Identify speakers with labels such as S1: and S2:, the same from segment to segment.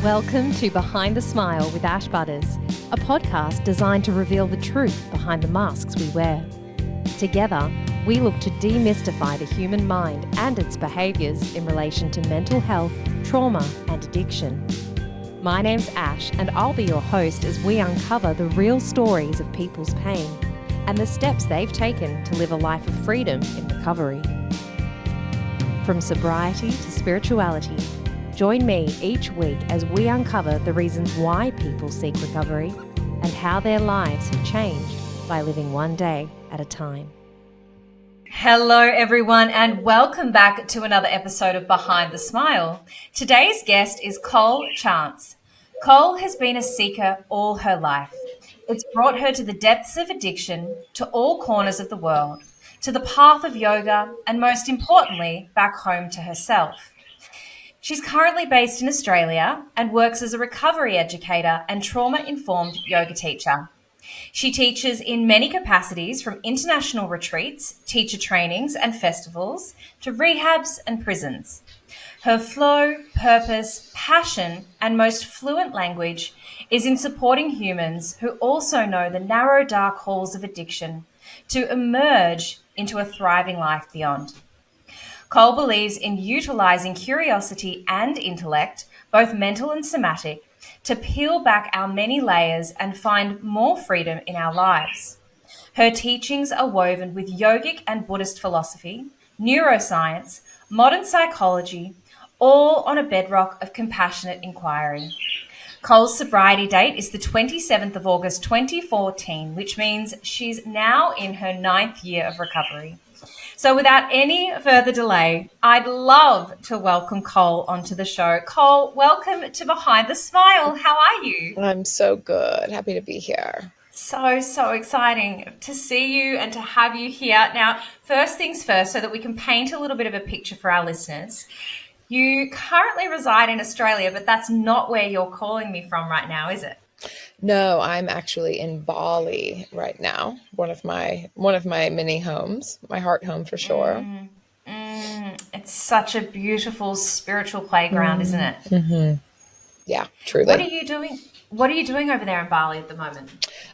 S1: Welcome to Behind the Smile with Ash Butterss, a podcast designed to reveal the truth behind the masks we wear. Together, we look to demystify the human mind and its behaviours in relation to mental health, trauma and addiction. My name's Ash and I'll be your host as we uncover the real stories of people's pain and the steps they've taken to live a life of freedom in recovery. From sobriety to spirituality, join me each week as we uncover the reasons why people seek recovery and how their lives have changed by living one day at a time. Hello everyone and welcome back to another episode of Behind the Smile. Today's guest is Cole Chance. Cole has been a seeker all her life. It's brought her to the depths of addiction, to all corners of the world, to the path of yoga, and most importantly, back home to herself. She's currently based in Australia and works as a recovery educator and trauma-informed yoga teacher. She teaches in many capacities, from international retreats, teacher trainings and festivals, to rehabs and prisons. Her flow, purpose, passion, and most fluent language is in supporting humans who also know the narrow, dark halls of addiction to emerge into a thriving life beyond. Cole believes in utilising curiosity and intellect, both mental and somatic, to peel back our many layers and find more freedom in our lives. Her teachings are woven with yogic and Buddhist philosophy, neuroscience, modern psychology, all on a bedrock of compassionate inquiry. Cole's sobriety date is the 27th of August 2014, which means she's now in her 9th year of recovery. So without any further delay, I'd love to welcome Cole onto the show. Cole, welcome to Behind the Smile. How are you?
S2: I'm so good. Happy to be here.
S1: So exciting to see you and to have you here. Now, first things first, so that we can paint a little bit of a picture for our listeners. You currently reside in Australia, but that's not where you're calling me from right now, is it?
S2: No, I'm actually in Bali right now. One of my mini homes, my heart home for sure.
S1: It's such a beautiful spiritual playground, isn't it?
S2: Mm-hmm. Yeah, truly.
S1: What are you doing over there in Bali at the moment?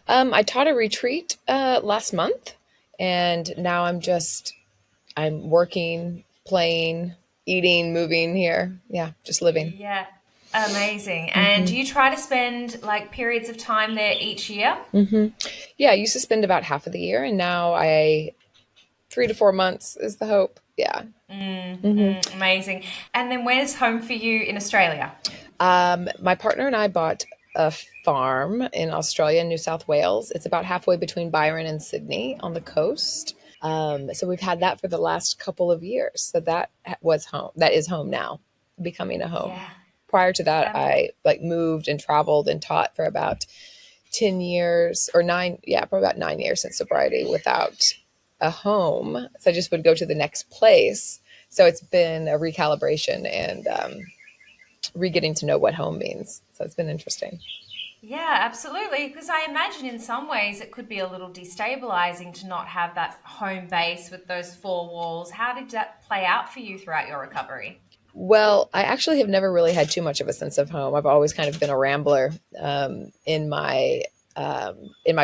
S2: I taught a retreat last month, and now I'm working, playing, eating, moving here. Yeah, just living.
S1: Yeah. Amazing. And do you try to spend like periods of time there each year?
S2: Yeah, I used to spend about half of the year, and now 3 to 4 months is the hope. Yeah.
S1: Amazing. And then where's home for you in Australia?
S2: My partner and I bought a farm in Australia, New South Wales. It's about halfway between Byron and Sydney on the coast. So we've had that for the last couple of years. So that was home. That is home now, becoming a home.
S1: Yeah.
S2: Prior to that, I moved and traveled and taught for about 10 years or 9. Yeah, probably about 9 years since sobriety without a home. So I just would go to the next place. So it's been a recalibration and re-getting to know what home means. So it's been interesting.
S1: Yeah, absolutely. Because I imagine in some ways it could be a little destabilizing to not have that home base with those 4 walls. How did that play out for you throughout your recovery?
S2: Well, I actually have never really had too much of a sense of home. I've always kind of been a rambler. In my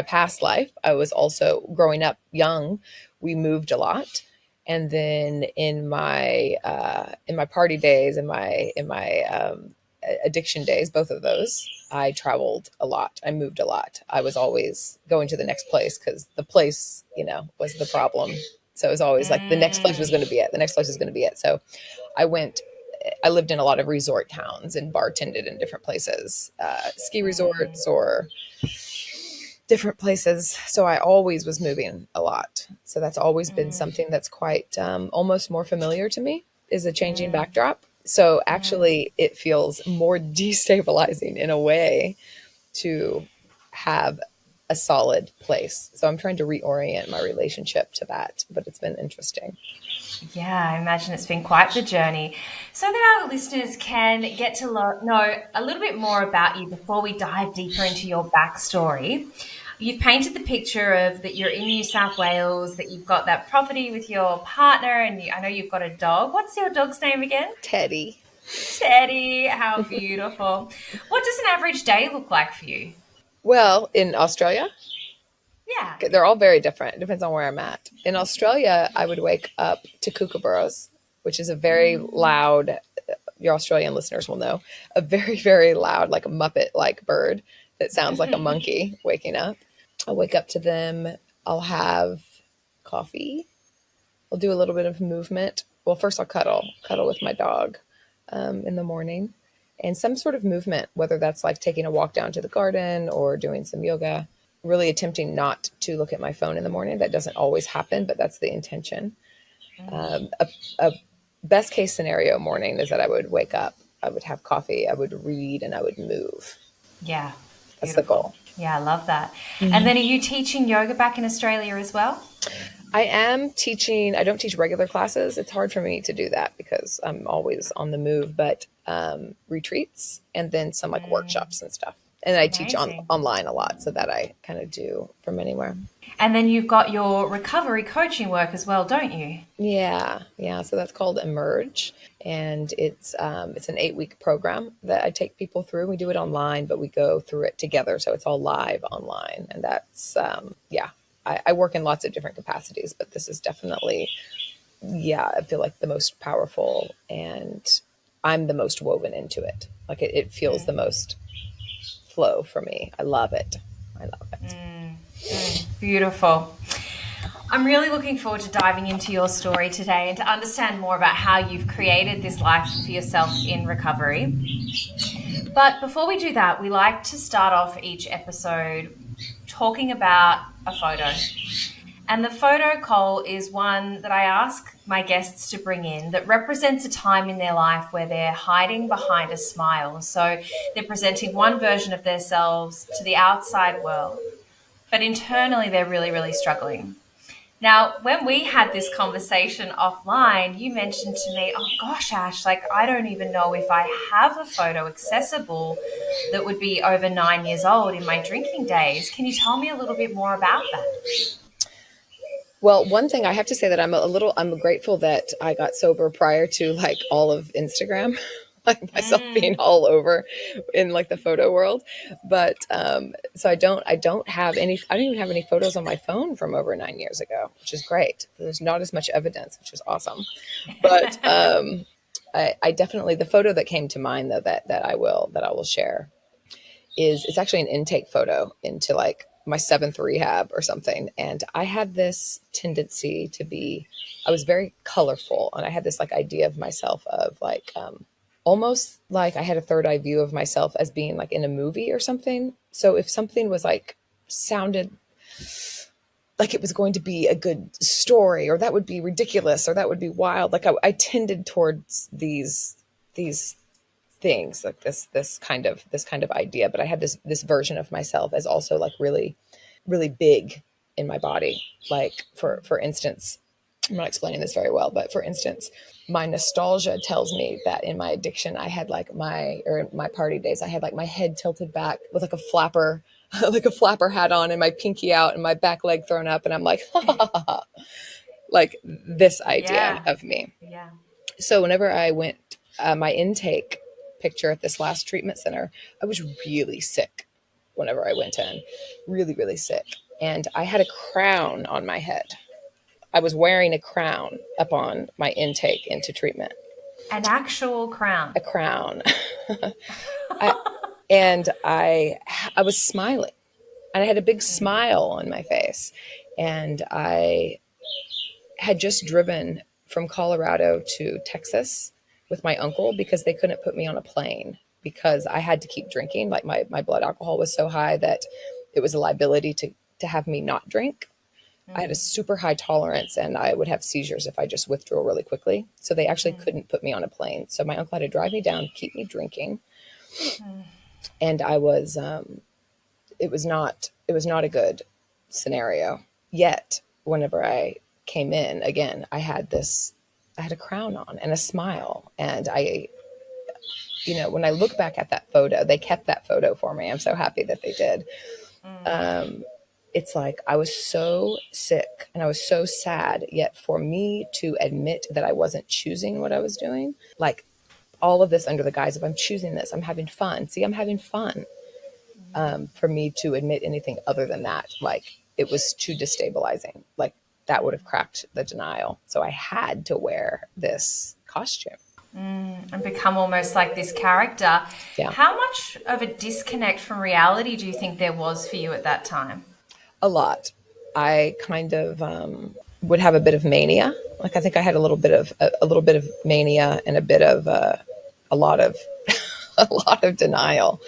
S2: past life, I was also growing up young. We moved a lot, and then in my party days, in my addiction days, both of those, I traveled a lot. I moved a lot. I was always going to the next place because the place, was the problem. So it was always like the next place was going to be it. The next place was going to be it. So I lived in a lot of resort towns and bartended in different places, ski resorts or different places. So I always was moving a lot. So that's always been something that's quite almost more familiar to me, is a changing backdrop. So actually it feels more destabilizing in a way to have a solid place. So I'm trying to reorient my relationship to that, but it's been interesting.
S1: Yeah, I imagine it's been quite the journey. So that our listeners can get to know a little bit more about you before we dive deeper into your backstory. You've painted the picture of that you're in New South Wales, that you've got that property with your partner, and I know you've got a dog. What's your dog's name again?
S2: Teddy.
S3: Teddy, how beautiful. What does an average day look like for you?
S2: Well, in Australia,
S3: Yeah.
S2: they're all very different. It depends on where I'm at. In Australia, I would wake up to kookaburras, which is a very loud, your Australian listeners will know, a very, very loud, like a Muppet like bird that sounds like a monkey waking up. I'll wake up to them. I'll have coffee. I'll do a little bit of movement. Well, first I'll cuddle with my dog in the morning and some sort of movement, whether that's like taking a walk down to the garden or doing some yoga, really attempting not to look at my phone in the morning. That doesn't always happen, but that's the intention. A best case scenario morning is that I would wake up, I would have coffee, I would read, and I would move.
S3: Yeah.
S2: That's the
S3: Beautiful.
S2: goal.
S3: Yeah, I love that. And then are you teaching yoga back in Australia as well?
S2: I am teaching, I don't teach regular classes. It's hard for me to do that because I'm always on the move, but retreats and then some like workshops and stuff. And I teach
S3: Amazing.
S2: online a lot, so that I kind of do from anywhere.
S3: And then you've got your recovery coaching work as well, don't you?
S2: Yeah. So that's called Emerge, and it's an 8-week program that I take people through. We do it online, but we go through it together, so it's all live online. And that's I work in lots of different capacities, but this is definitely I feel like the most powerful, and I'm the most woven into it. Like it feels the most flow for me. I love it.
S3: Beautiful. I'm really looking forward to diving into your story today and to understand more about how you've created this life for yourself in recovery. But before we do that, we like to start off each episode talking about a photo. And the photo, Cole, is one that I ask my guests to bring in that represents a time in their life where they're hiding behind a smile. So they're presenting one version of themselves to the outside world, but internally they're really, really struggling. Now, when we had this conversation offline, you mentioned to me, oh gosh, Ash, like I don't even know if I have a photo accessible that would be over 9 years old in my drinking days. Can you tell me a little bit more about that?
S2: Well, one thing I have to say that I'm grateful that I got sober prior to like all of Instagram, like myself being all over in like the photo world. But so I don't have any, I don't even have any photos on my phone from over 9 years ago, which is great. There's not as much evidence, which is awesome. But I definitely, the photo that came to mind though, that I will share is, it's actually an intake photo into like my 7th rehab or something. And I had this tendency to be, I was very colorful, and I had this like idea of myself of like, almost like I had a third eye view of myself as being like in a movie or something. So if something was like sounded like it was going to be a good story, or that would be ridiculous, or that would be wild, like I tended towards these things, like this kind of idea. But I had this version of myself as also like really, really big in my body. Like for instance, I'm not explaining this very well, but for instance, my nostalgia tells me that in my addiction, I had like my party days, I had like my head tilted back with like a flapper, like a flapper hat on, and my pinky out and my back leg thrown up. And I'm like, ha, ha, ha, ha. Like this idea of me.
S3: Yeah.
S2: So whenever I went, my intake picture at this last treatment center, I was really sick whenever I went in, really, really sick. And I had a crown on my head. I was wearing a crown up on my intake into treatment.
S3: An actual crown.
S2: A crown. I was smiling, and I had a big smile on my face. And I had just driven from Colorado to Texas with my uncle because they couldn't put me on a plane because I had to keep drinking. Like my blood alcohol was so high that it was a liability to have me not drink. I had a super high tolerance, and I would have seizures if I just withdrew really quickly. So they actually couldn't put me on a plane. So my uncle had to drive me down, keep me drinking. And I was, it was not a good scenario. Yet whenever I came in again, I had a crown on and a smile. And when I look back at that photo, they kept that photo for me. I'm so happy that they did. It's like I was so sick and I was so sad, yet for me to admit that I wasn't choosing what I was doing, like all of this under the guise of I'm choosing this, I'm having fun. See, I'm having fun. For me to admit anything other than that, like it was too destabilizing. Like that would have cracked the denial. So I had to wear this costume.
S3: And become almost like this character.
S2: Yeah.
S3: How much of a disconnect from reality do you think there was for you at that time?
S2: A lot. I kind of would have a bit of mania. Like I think I had a little bit of mania and a bit of a lot of a lot of denial.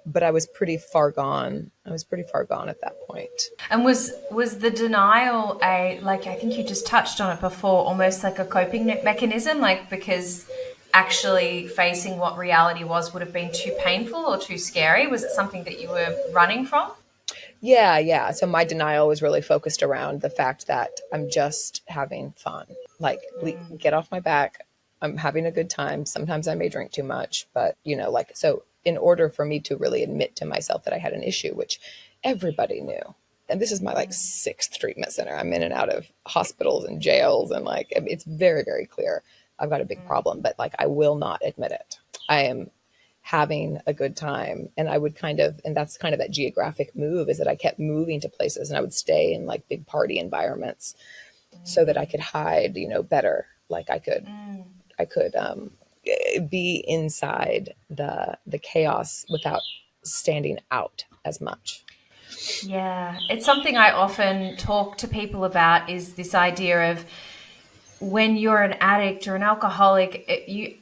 S2: But I was pretty far gone. I was pretty far gone at that point.
S3: And was the denial like I think you just touched on it before, almost like a coping mechanism, like because actually facing what reality was would have been too painful or too scary? Was it something that you were running from?
S2: Yeah. So my denial was really focused around the fact that I'm just having fun. Like, get off my back. I'm having a good time. Sometimes I may drink too much, but like, so in order for me to really admit to myself that I had an issue, which everybody knew, and this is my like sixth treatment center. I'm in and out of hospitals and jails, and like, it's very, very clear I've got a big problem, but like, I will not admit it. I am having a good time. And I would and that's kind of that geographic move, is that I kept moving to places and I would stay in like big party environments so that I could hide, better. Like I could be inside the chaos without standing out as much.
S3: Yeah, it's something I often talk to people about, is this idea of when you're an addict or an alcoholic,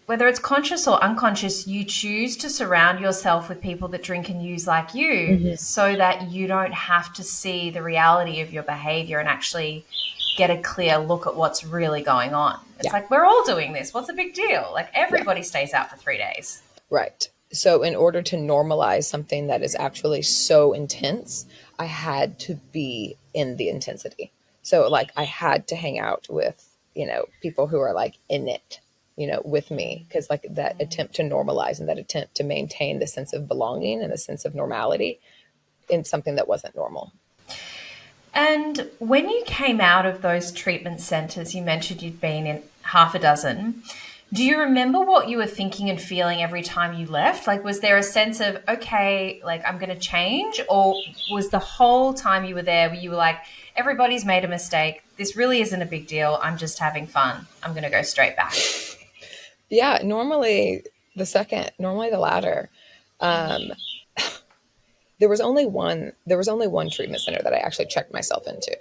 S3: whether it's conscious or unconscious, you choose to surround yourself with people that drink and use like you, so that you don't have to see the reality of your behavior and actually get a clear look at what's really going on. It's like, we're all doing this. What's the big deal? Like everybody stays out for 3 days.
S2: Right. So in order to normalize something that is actually so intense, I had to be in the intensity. So like I had to hang out with, people who are like in it, with me, because like that attempt to normalize and that attempt to maintain the sense of belonging and the sense of normality in something that wasn't normal.
S3: And when you came out of those treatment centers, you mentioned you'd been in half a dozen. Do you remember what you were thinking and feeling every time you left? Like, was there a sense of, okay, like I'm going to change? Or was the whole time you were there where you were like, everybody's made a mistake. This really isn't a big deal. I'm just having fun. I'm going to go straight back.
S2: Yeah, normally the latter. There was only one treatment center that I actually checked myself into.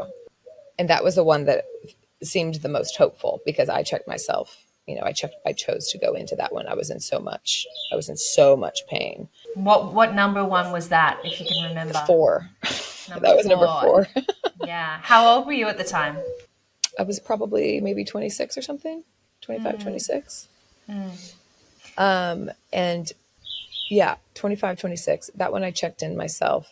S2: And that was the one that seemed the most hopeful, because I checked myself. I chose to go into that one. I was in so much pain.
S3: What number one was that, if you can remember?
S2: 4. That was number 4.
S3: Yeah. How old were you at the time?
S2: I was probably maybe 26 or something, 25, 26. And yeah, 25, 26. That one I checked in myself,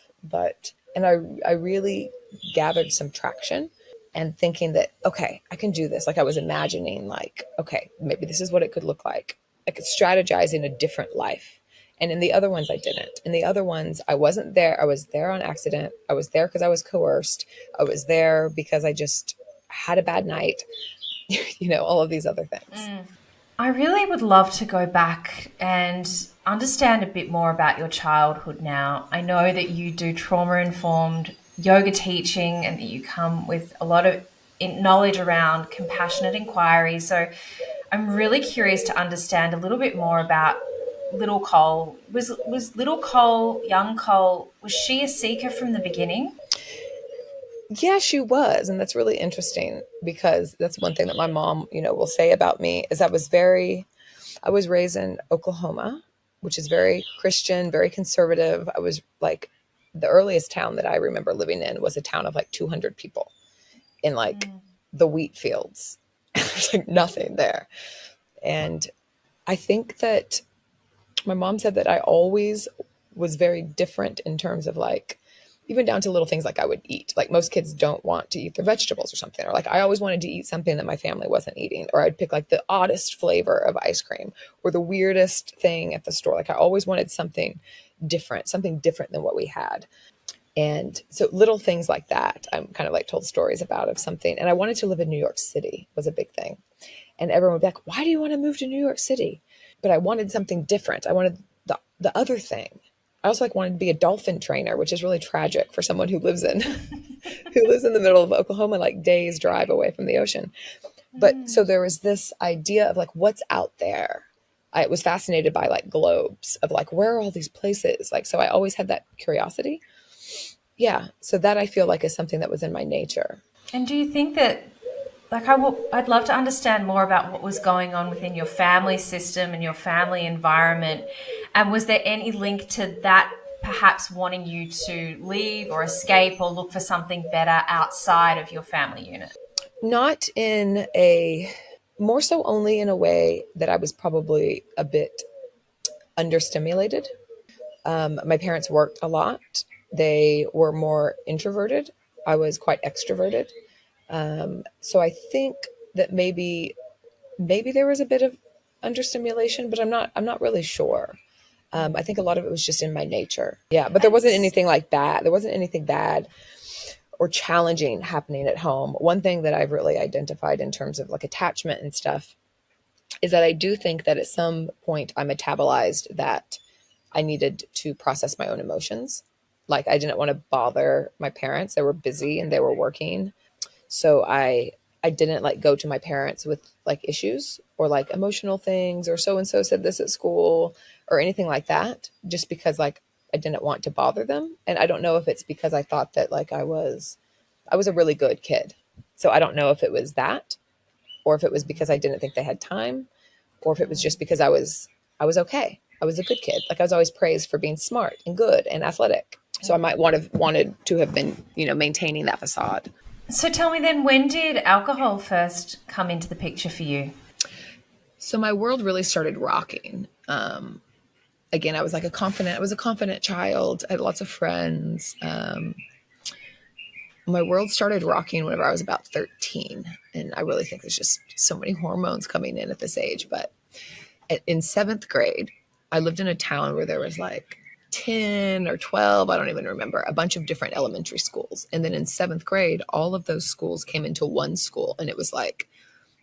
S2: and I really gathered some traction and thinking that, okay, I can do this. Like I was imagining like, okay, maybe this is what it could look like. I could strategize in a different life. And in the other ones, I didn't. In the other ones, I wasn't there. I was there on accident. I was there because I was coerced. I was there because I just had a bad night, all of these other things.
S3: I really would love to go back and understand a bit more about your childhood now. I know that you do trauma-informed yoga teaching and that you come with a lot of knowledge around compassionate inquiry. So I'm really curious to understand a little bit more about little Cole. Was little Cole, young Cole, was she a seeker from the beginning?
S2: Yeah, she was. And that's really interesting, because that's one thing that my mom, will say about me, is I was raised in Oklahoma, which is very Christian, very conservative. I was like, the earliest town that I remember living in was a town of like 200 people in like the wheat fields. There's like nothing there. And I think that my mom said that I always was very different in terms of like, even down to little things like I would eat. Like most kids don't want to eat their vegetables or something. Or like I always wanted to eat something that my family wasn't eating. Or I'd pick like the oddest flavor of ice cream or the weirdest thing at the store. Like I always wanted something different than what we had. And so little things like that, I'm kind of like told stories about of something. And I wanted to live in New York City was a big thing. And everyone would be like, why do you want to move to New York City? But I wanted something different. I wanted the other thing. I also like wanted to be a dolphin trainer, which is really tragic for someone who lives in the middle of Oklahoma, like days drive away from the ocean. But so there was this idea of like, what's out there? I was fascinated by like globes of like, where are all these places? Like, so I always had that curiosity. Yeah. So that I feel like is something that was in my nature.
S3: And do you think that, like, I'd love to understand more about what was going on within your family system and your family environment. And was there any link to that perhaps wanting you to leave or escape or look for something better outside of your family unit?
S2: Not more so only in a way that I was probably a bit understimulated. My parents worked a lot. They were more introverted. I was quite extroverted. So I think that maybe there was a bit of understimulation, but I'm not really sure. I think a lot of it was just in my nature. Yeah, but there wasn't anything like that. There wasn't anything bad or challenging happening at home. One thing that I've really identified in terms of like attachment and stuff is that I do think that at some point I metabolized that I needed to process my own emotions. Like I didn't want to bother my parents. They were busy and they were working. So I didn't like go to my parents with like issues or like emotional things or so-and-so said this at school or anything like that, just because like I didn't want to bother them. And I don't know if it's because I thought that like I was a really good kid. So I don't know if it was that, or if it was because I didn't think they had time, or if it was just because I was okay. I was a good kid. Like I was always praised for being smart and good and athletic. So I might wanted to have been, maintaining that facade.
S3: So tell me then, when did alcohol first come into the picture for you?
S2: So my world really started rocking. Again, I was a confident child. I had lots of friends. My world started rocking whenever I was about 13. And I really think there's just so many hormones coming in at this age. But in 7th grade, I lived in a town where there was like 10 or 12, I don't even remember, a bunch of different elementary schools. And then in 7th grade, all of those schools came into one school, and it was like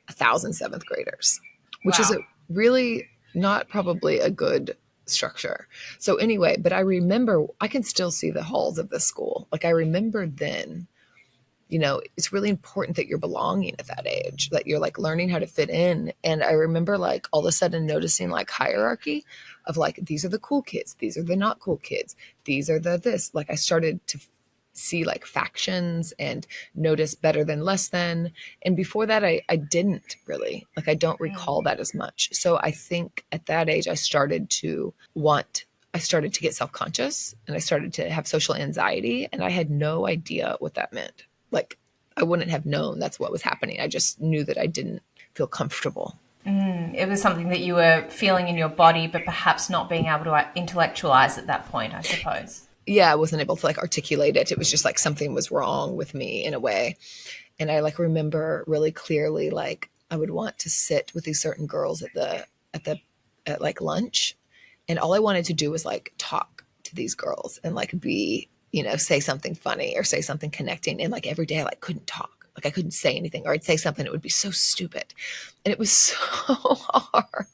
S2: 1,000 7th graders, which is really not probably a good structure. So anyway, but I remember, I can still see the halls of the school. Like I remember then, it's really important that you're belonging at that age, that you're like learning how to fit in. And I remember like all of a sudden noticing like hierarchy of like, these are the cool kids. These are the not cool kids. These are the this. Like I started to see like factions and notice better than less than. And before that, I didn't really, like, I don't recall that as much. So I think at that age, I started to get self-conscious, and I started to have social anxiety, and I had no idea what that meant. Like I wouldn't have known that's what was happening. I just knew that I didn't feel comfortable.
S3: It was something that you were feeling in your body, but perhaps not being able to intellectualize at that point, I suppose.
S2: Yeah, I wasn't able to like articulate it. It was just like something was wrong with me in a way. And I like remember really clearly, like I would want to sit with these certain girls at like lunch. And all I wanted to do was like talk to these girls and like be, say something funny or say something connecting. And like every day I like couldn't talk. Like I couldn't say anything, or I'd say something that would be so stupid. And it was so hard.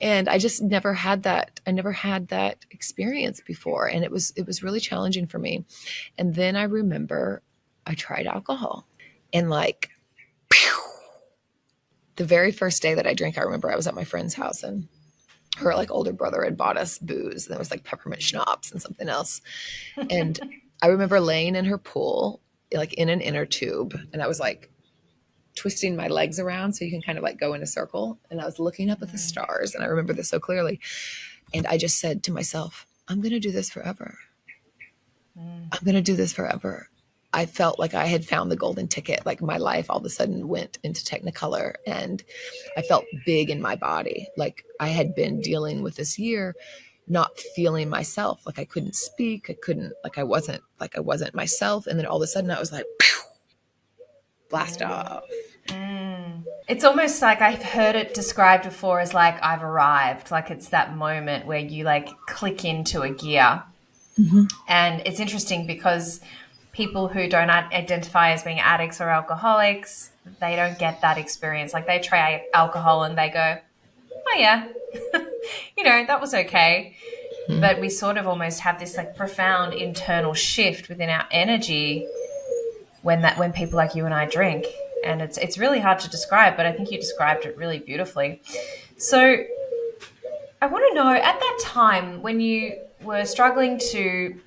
S2: And I just never had that. I never had that experience before. And it was really challenging for me. And then I remember I tried alcohol, and like, the very first day that I drank, I remember I was at my friend's house, and her like older brother had bought us booze. And there was like peppermint schnapps and something else. And I remember laying in her pool, like in an inner tube. And I was like twisting my legs around so you can kind of like go in a circle. And I was looking up at the stars. And I remember this so clearly. And I just said to myself, I'm going to do this forever. I'm going to do this forever. I felt like I had found the golden ticket. Like my life all of a sudden went into Technicolor, and I felt big in my body. Like I had been dealing with this year, not feeling myself. Like I couldn't speak. I wasn't myself. And then all of a sudden I was like, blast off.
S3: It's almost like I've heard it described before as like I've arrived. Like it's that moment where you like click into a gear. And it's interesting because people who don't identify as being addicts or alcoholics, they don't get that experience. Like they try alcohol and they go, oh yeah, that was okay. But we sort of almost have this like profound internal shift within our energy when people like you and I drink. And it's really hard to describe, but I think you described it really beautifully. So I want to know, at that time when you were struggling to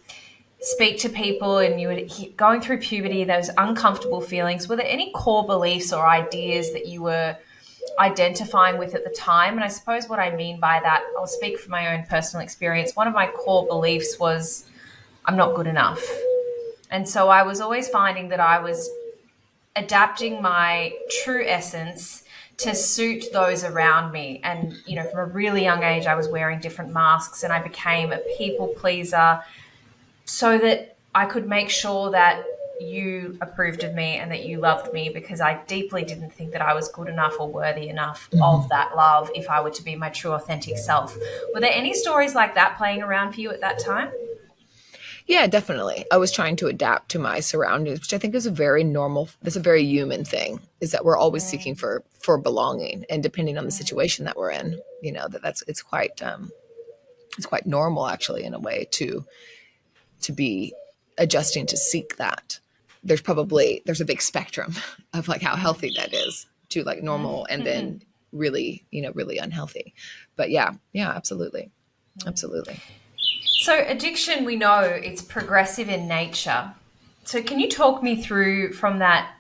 S3: speak to people and you were going through puberty, those uncomfortable feelings, were there any core beliefs or ideas that you were identifying with at the time? And I suppose what I mean by that, I'll speak from my own personal experience. One of my core beliefs was I'm not good enough. And so I was always finding that I was adapting my true essence to suit those around me. And, from a really young age, I was wearing different masks and I became a people pleaser so that I could make sure that you approved of me and that you loved me, because I deeply didn't think that I was good enough or worthy enough of that love if I were to be my true authentic self. Were there any stories like that playing around for you at that time?
S2: Yeah, definitely. I was trying to adapt to my surroundings, which I think is a very normal, that's a very human thing, is that we're always seeking for belonging. And depending on the situation that we're in, it's quite normal actually in a way to be adjusting to seek that. There's a big spectrum of like how healthy that is to like normal and then really, really unhealthy. But yeah, absolutely. Absolutely.
S3: So addiction, we know it's progressive in nature. So can you talk me through from that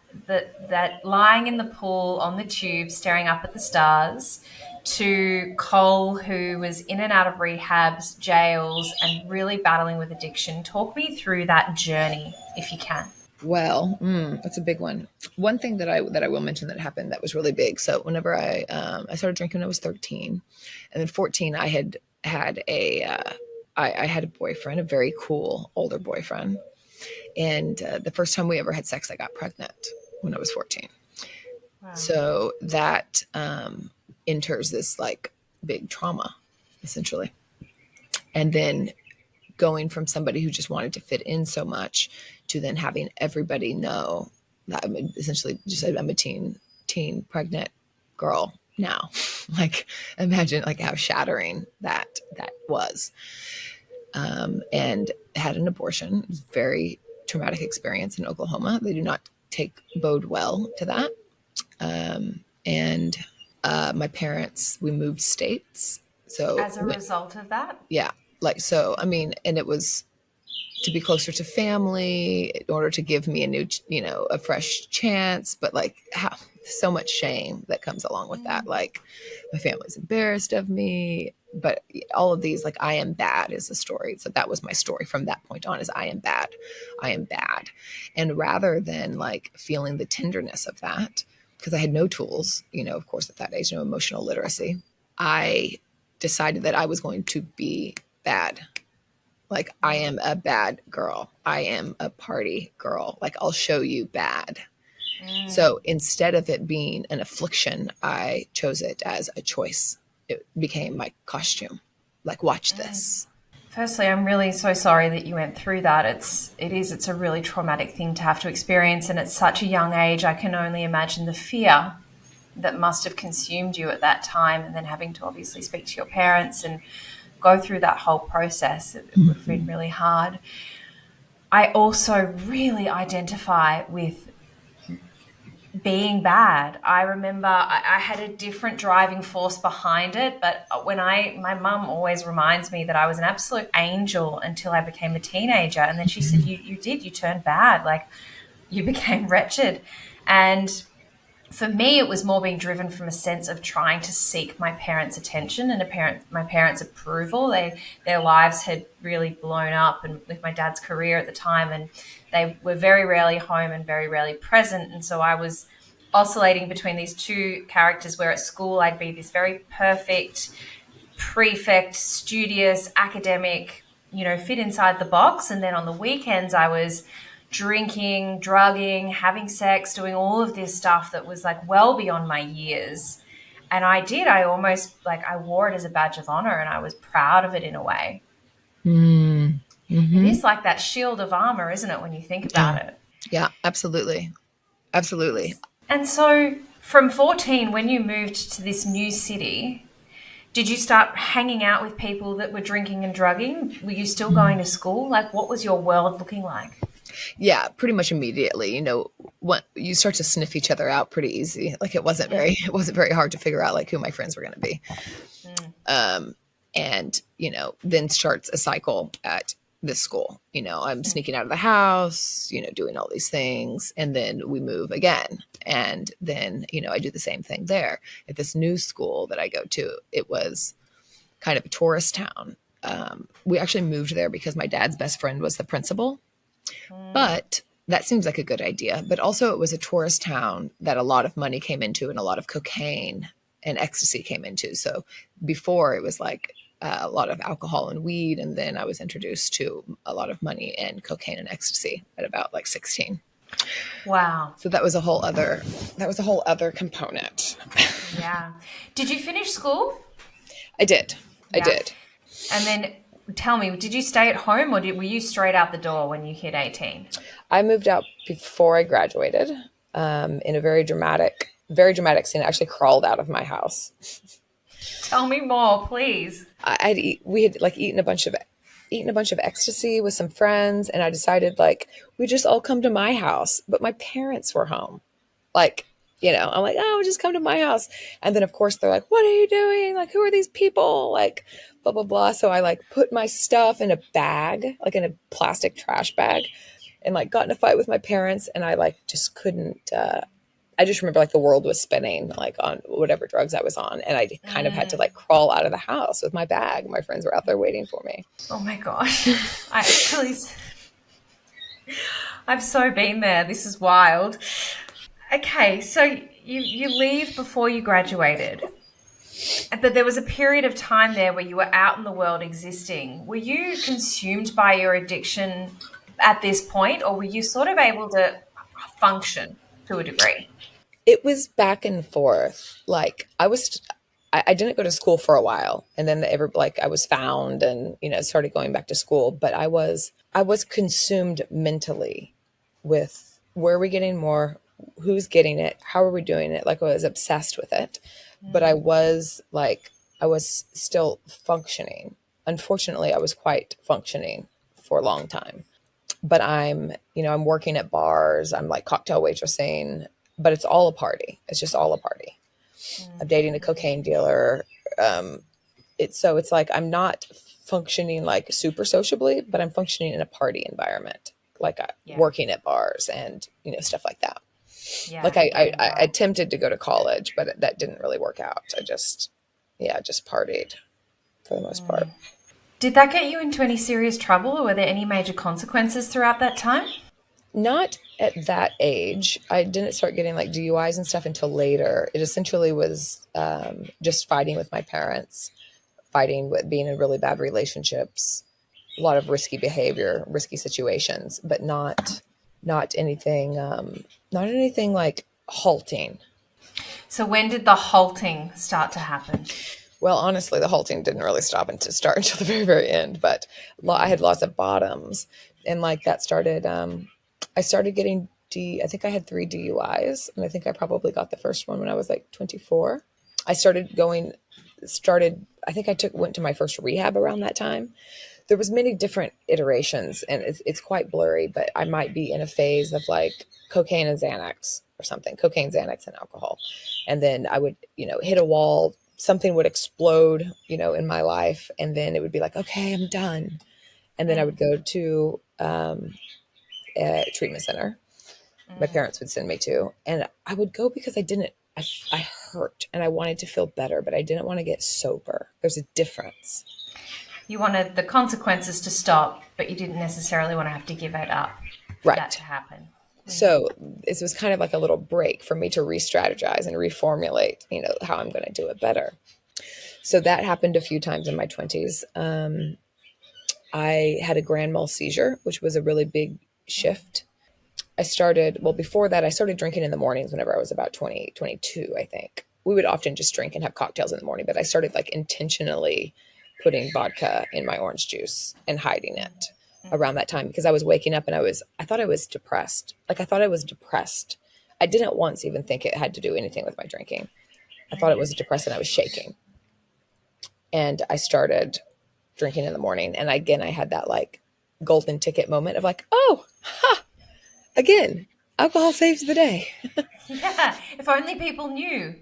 S3: lying in the pool on the tube, staring up at the stars, to Cole, who was in and out of rehabs, jails, and really battling with addiction? Talk me through that journey, if you can.
S2: Well, that's a big one. One thing that I will mention that happened that was really big. So whenever I started drinking when I was 13, and then 14, I had I had a boyfriend, a very cool older boyfriend. And the first time we ever had sex, I got pregnant when I was 14. Wow. So that enters this like big trauma, essentially. And then going from somebody who just wanted to fit in so much to then having everybody know that I'm essentially I'm a teen pregnant girl now. Like imagine like how shattering that was. And had an abortion. It was a very traumatic experience in Oklahoma. They do not bode well to that. And my parents, we moved states. So
S3: as a result of that?
S2: Yeah. Like, so, I mean, and it was to be closer to family in order to give me a new, a fresh chance, but like so much shame that comes along with that. Like my family's embarrassed of me, but all of these, like, I am bad is the story. So that was my story from that point on, is I am bad. I am bad. And rather than like feeling the tenderness of that, because I had no tools, of course, at that age, no emotional literacy, I decided that I was going to be bad. Like, I am a bad girl. I am a party girl. Like, I'll show you bad. So instead of it being an affliction, I chose it as a choice. It became my costume. Like, watch this.
S3: Firstly, I'm really so sorry that you went through that. It's a really traumatic thing to have to experience. And at such a young age, I can only imagine the fear that must have consumed you at that time. And then having to obviously speak to your parents and go through that whole process, it would have been really hard. I also really identify with being bad. I remember I had a different driving force behind it, but my mum always reminds me that I was an absolute angel until I became a teenager. And then she said, you turned bad. Like, you became wretched. And for me, it was more being driven from a sense of trying to seek my parents' attention and my parents' approval. Their lives had really blown up, and with my dad's career at the time, and they were very rarely home and very rarely present. And so I was oscillating between these two characters, where at school I'd be this very perfect prefect, studious, academic, fit inside the box. And then on the weekends I was drinking, drugging, having sex, doing all of this stuff that was like well beyond my years. And I almost, like, I wore it as a badge of honor, and I was proud of it in a way. It is like that shield of armor, isn't it, when you think about it?
S2: Yeah, absolutely. Absolutely.
S3: And so from 14, when you moved to this new city, did you start hanging out with people that were drinking and drugging? Were you still going to school? Like, what was your world looking like?
S2: Yeah, pretty much immediately. When you start to sniff each other out pretty easy. Like it wasn't very hard to figure out like who my friends were going to be. And then starts a cycle at this school. I'm sneaking out of the house, doing all these things, and then we move again. And then, I do the same thing there at this new school that I go to. It was kind of a tourist town. We actually moved there because my dad's best friend was the principal. But that seems like a good idea. But also it was a tourist town that a lot of money came into and a lot of cocaine and ecstasy came into. So before it was like a lot of alcohol and weed. And then I was introduced to a lot of money and cocaine and ecstasy at about like 16.
S3: Wow.
S2: So that was a whole other component.
S3: Yeah. Did you finish school?
S2: I did.
S3: Yeah.
S2: I did.
S3: And then tell me, did you stay at home or were you straight out the door when you hit 18?
S2: I moved out before I graduated in a very dramatic scene. I actually crawled out of my house.
S3: Tell me more, please.
S2: We had like eaten a bunch of ecstasy with some friends, and I decided like we just all come to my house, but my parents were home. Like, I'm like, oh, just come to my house. And then of course they're like, what are you doing? Like, who are these people? Like, blah, blah, blah. So I like put my stuff in a bag, like in a plastic trash bag, and like got in a fight with my parents. And I like just couldn't, I just remember like the world was spinning like on whatever drugs I was on. And I kind of had to like crawl out of the house with my bag. My friends were out there waiting for me.
S3: Oh my gosh. I've so been there. This is wild. Okay. So you leave before you graduated, but there was a period of time there where you were out in the world existing. Were you consumed by your addiction at this point, or were you sort of able to function to a degree?
S2: It was back and forth. Like I didn't go to school for a while, and then I was found and started going back to school. But I was consumed mentally with where are we getting more, who's getting it, how are we doing it? Like I was obsessed with it, but I was still functioning. Unfortunately, I was quite functioning for a long time. But I'm working at bars. I'm like cocktail waitressing, but it's all a party. It's just all a party. I'm dating a cocaine dealer. It's like I'm not functioning like super sociably, but I'm functioning in a party environment, like working at bars and stuff like that.
S3: Yeah,
S2: like I attempted to go to college, but that didn't really work out. I just partied for the most part.
S3: Did that get you into any serious trouble, or were there any major consequences throughout that time?
S2: Not at that age. I didn't start getting like DUIs and stuff until later. It essentially was just fighting with my parents, fighting with being in really bad relationships, a lot of risky behavior, risky situations, but not anything like halting.
S3: So when did the halting start to happen?
S2: Well, honestly, the halting didn't really start until the very, very end, but I had lots of bottoms, and like that started, I started getting I think I had 3 DUIs, and I think I probably got the first one when I was like 24. I think I went to my first rehab around that time. There was many different iterations, and it's quite blurry, but I might be in a phase of like cocaine and Xanax or something, cocaine, Xanax, and alcohol. And then I would, hit a wall, something would explode, in my life. And then it would be like, okay, I'm done. And then I would go to a treatment center my parents would send me to. And I would go because I hurt and I wanted to feel better, but I didn't want to get sober. There's a difference.
S3: You wanted the consequences to stop, but you didn't necessarily want to have to give it up for that to happen.
S2: So this was kind of like a little break for me to re-strategize and reformulate, how I'm going to do it better. So that happened a few times in my 20s. I had a grand mal seizure, which was a really big shift. Before that, I started drinking in the mornings whenever I was about 20, 22, I think. We would often just drink and have cocktails in the morning, but I started like intentionally putting vodka in my orange juice and hiding it. around that time, because I was waking up and I thought I was depressed. Like I thought I was depressed. I didn't once even think it had to do anything with my drinking. I thought it was depressed and I was shaking. And I started drinking in the morning. And again, I had that like golden ticket moment of like, oh, ha, again, alcohol saves the day.
S3: Yeah, if only people knew.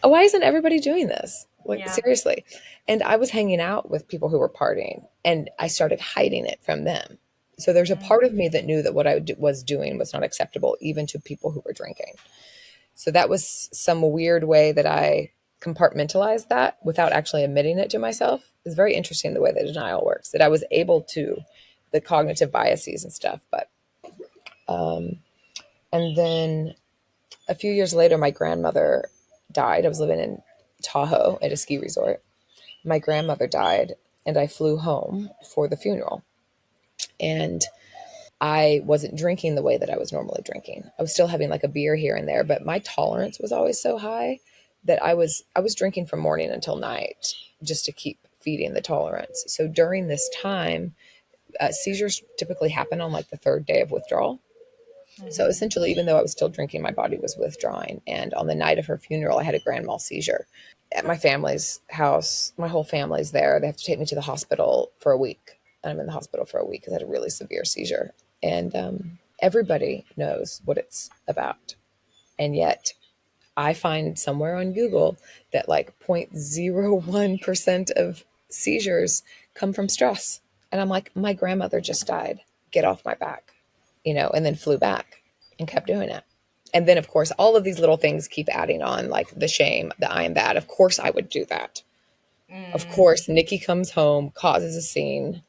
S2: Why isn't everybody doing this? Like,
S3: Yeah.
S2: seriously. And I was hanging out with people who were partying and I started hiding it from them. So there's a part of me that knew that what I was doing was not acceptable, even to people who were drinking. So that was some weird way that I compartmentalized that without actually admitting it to myself. It's very interesting the way that denial works, that I was able to, the cognitive biases and stuff. But, and then a few years later, my grandmother died. I was living in Tahoe at a ski resort. My grandmother died and I flew home for the funeral. And I wasn't drinking the way that I was normally drinking. I was still having like a beer here and there, but my tolerance was always so high that I was drinking from morning until night just to keep feeding the tolerance. So during this time, seizures typically happen on like the third day of withdrawal. So essentially, even though I was still drinking, my body was withdrawing. And on the night of her funeral, I had a grand mal seizure at my family's house. My whole family's there. They have to take me to the hospital for a week. And I'm in the hospital for a week because I had a really severe seizure. And everybody knows what it's about. And yet I find somewhere on Google that like 0.01% of seizures come from stress. And I'm like, my grandmother just died. Get off my back, and then flew back and kept doing it. And then, of course, all of these little things keep adding on, like the shame, the I am bad. Of course I would do that. Of course, Nikki comes home, causes a scene,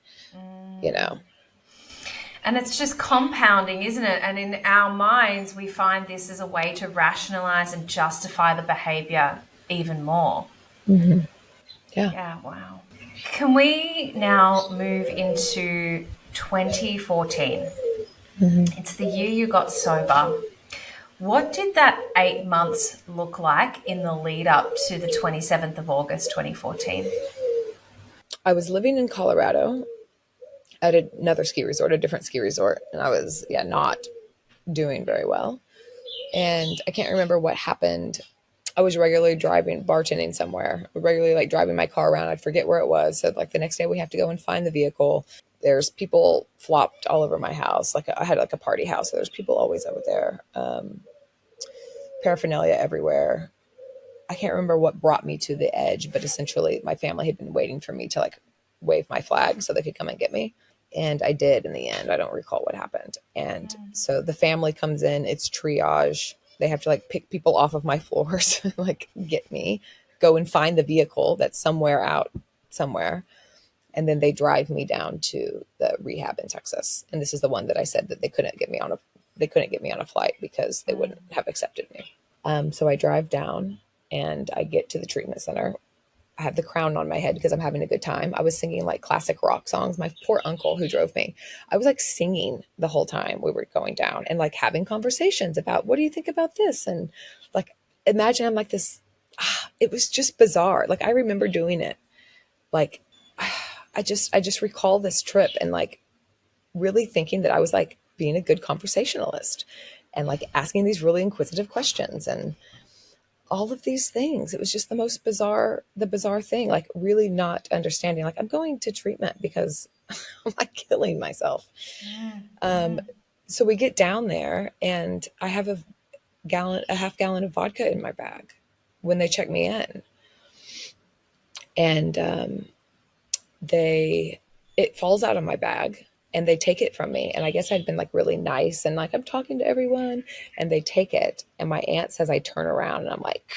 S3: And it's just compounding, isn't it? And in our minds, we find this as a way to rationalize and justify the behavior even more.
S2: Yeah.
S3: Yeah, wow. Can we now move into 2014? It's the year you got sober. What did that 8 months look like in the lead up to the 27th of August, 2014?
S2: I was living in Colorado at another ski resort, a different ski resort. And I was, not doing very well. And I can't remember what happened. I was regularly bartending somewhere, regularly like driving my car around. I'd forget where it was. So like the next day we have to go and find the vehicle. There's people flopped all over my house. Like I had like a party house. So there's people always over there. Paraphernalia everywhere. I can't remember what brought me to the edge, but essentially my family had been waiting for me to like wave my flag so they could come and get me. And I did in the end. I don't recall what happened. And so the family comes in, it's triage. They have to like pick people off of my floors, like get me, go and find the vehicle that's somewhere. And then they drive me down to the rehab in Texas. And this is the one that I said that they couldn't get me on a flight because they wouldn't have accepted me. So I drive down and I get to the treatment center. I have the crown on my head because I'm having a good time. I was singing like classic rock songs. My poor uncle who drove me, I was like singing the whole time we were going down and like having conversations about, what do you think about this? And like, imagine I'm like this, it was just bizarre. Like I remember doing it. Like I just recall this trip and like really thinking that I was like being a good conversationalist and like asking these really inquisitive questions and all of these things. It was just the bizarre thing, like really not understanding, like I'm going to treatment because I'm like killing myself. So we get down there and I have a half gallon of vodka in my bag when they check me in. And it falls out of my bag and they take it from me. And I guess I'd been like really nice and like, I'm talking to everyone and they take it. And my aunt says, I turn around and I'm like,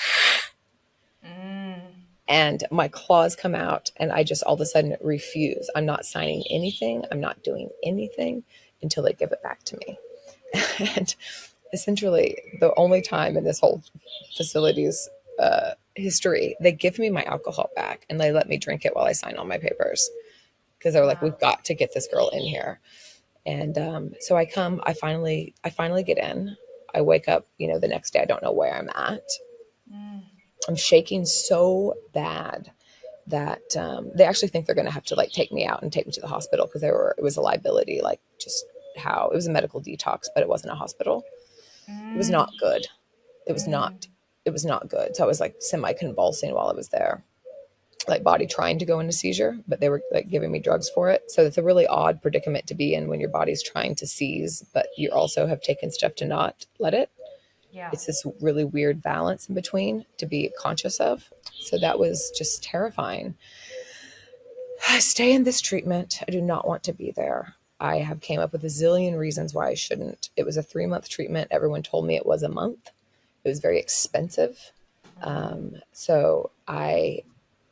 S2: and my claws come out and I just all of a sudden refuse. I'm not signing anything. I'm not doing anything until they give it back to me. And essentially the only time in this whole facility's history, they give me my alcohol back and they let me drink it while I sign all my papers. Because they were like, we've got to get this girl in here. And so I finally get in. I wake up, the next day, I don't know where I'm at. I'm shaking so bad. that they actually think they're going to have to like take me out and take me to the hospital because it was a liability, like just how it was a medical detox, but it wasn't a hospital. It was not good. It was not, it was not good. So I was like semi-convulsing while I was there, like body trying to go into seizure, but they were like giving me drugs for it. So it's a really odd predicament to be in when your body's trying to seize, but you also have taken stuff to not let it.
S3: Yeah.
S2: It's this really weird balance in between to be conscious of. So that was just terrifying. I stay in this treatment. I do not want to be there. I have came up with a zillion reasons why I shouldn't. It was a 3-month treatment. Everyone told me it was a month. It was very expensive. So I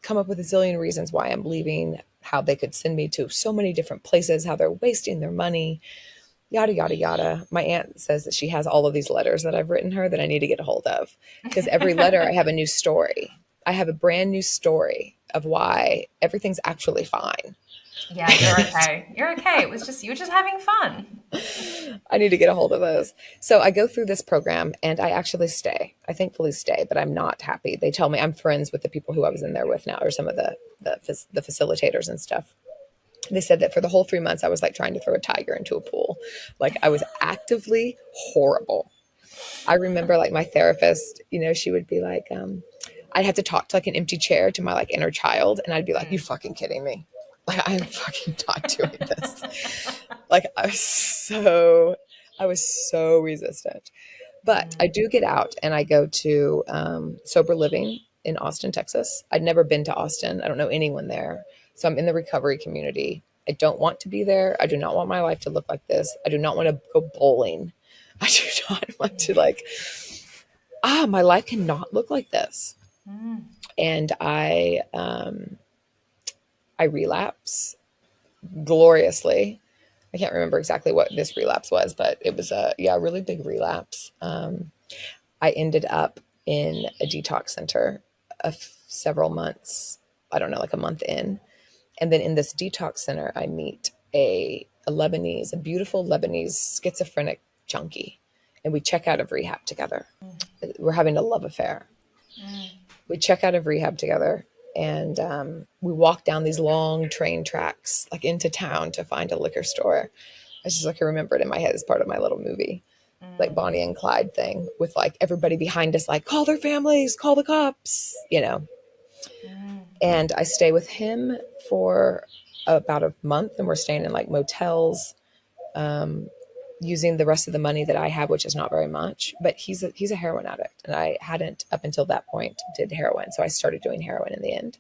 S2: come up with a zillion reasons why I'm leaving, how they could send me to so many different places, how they're wasting their money, yada, yada, yada. My aunt says that she has all of these letters that I've written her that I need to get a hold of, because every letter I have a new story. I have a brand new story of why everything's actually fine.
S3: Yeah, you're okay. You're okay. You were just having fun.
S2: I need to get a hold of those. So I go through this program and I actually stay. I thankfully stay, but I'm not happy. They tell me I'm friends with the people who I was in there with now, or some of the facilitators and stuff. They said that for the whole 3 months, I was like trying to throw a tiger into a pool. Like I was actively horrible. I remember like my therapist, she would be like, I'd have to talk to like an empty chair to my like inner child. And I'd be like, you fucking kidding me? Like, I'm fucking not doing this. Like I was so resistant, but I do get out and I go to sober living in Austin, Texas. I'd never been to Austin. I don't know anyone there. So I'm in the recovery community. I don't want to be there. I do not want my life to look like this. I do not want to go bowling. I do not want to my life cannot look like this. And I relapse gloriously. I can't remember exactly what this relapse was, but it was a really big relapse. I ended up in a detox center several months. I don't know, like a month in. And then in this detox center, I meet a beautiful Lebanese schizophrenic junkie. And we check out of rehab together. We're having a love affair. We check out of rehab together. And we walk down these long train tracks, like into town to find a liquor store. I just like, I remember it in my head as part of my little movie, like Bonnie and Clyde thing, with like everybody behind us, like, call their families, call the cops, And I stay with him for about a month, and we're staying in like motels, using the rest of the money that I have, which is not very much, but he's a heroin addict. And I hadn't up until that point did heroin. So I started doing heroin in the end.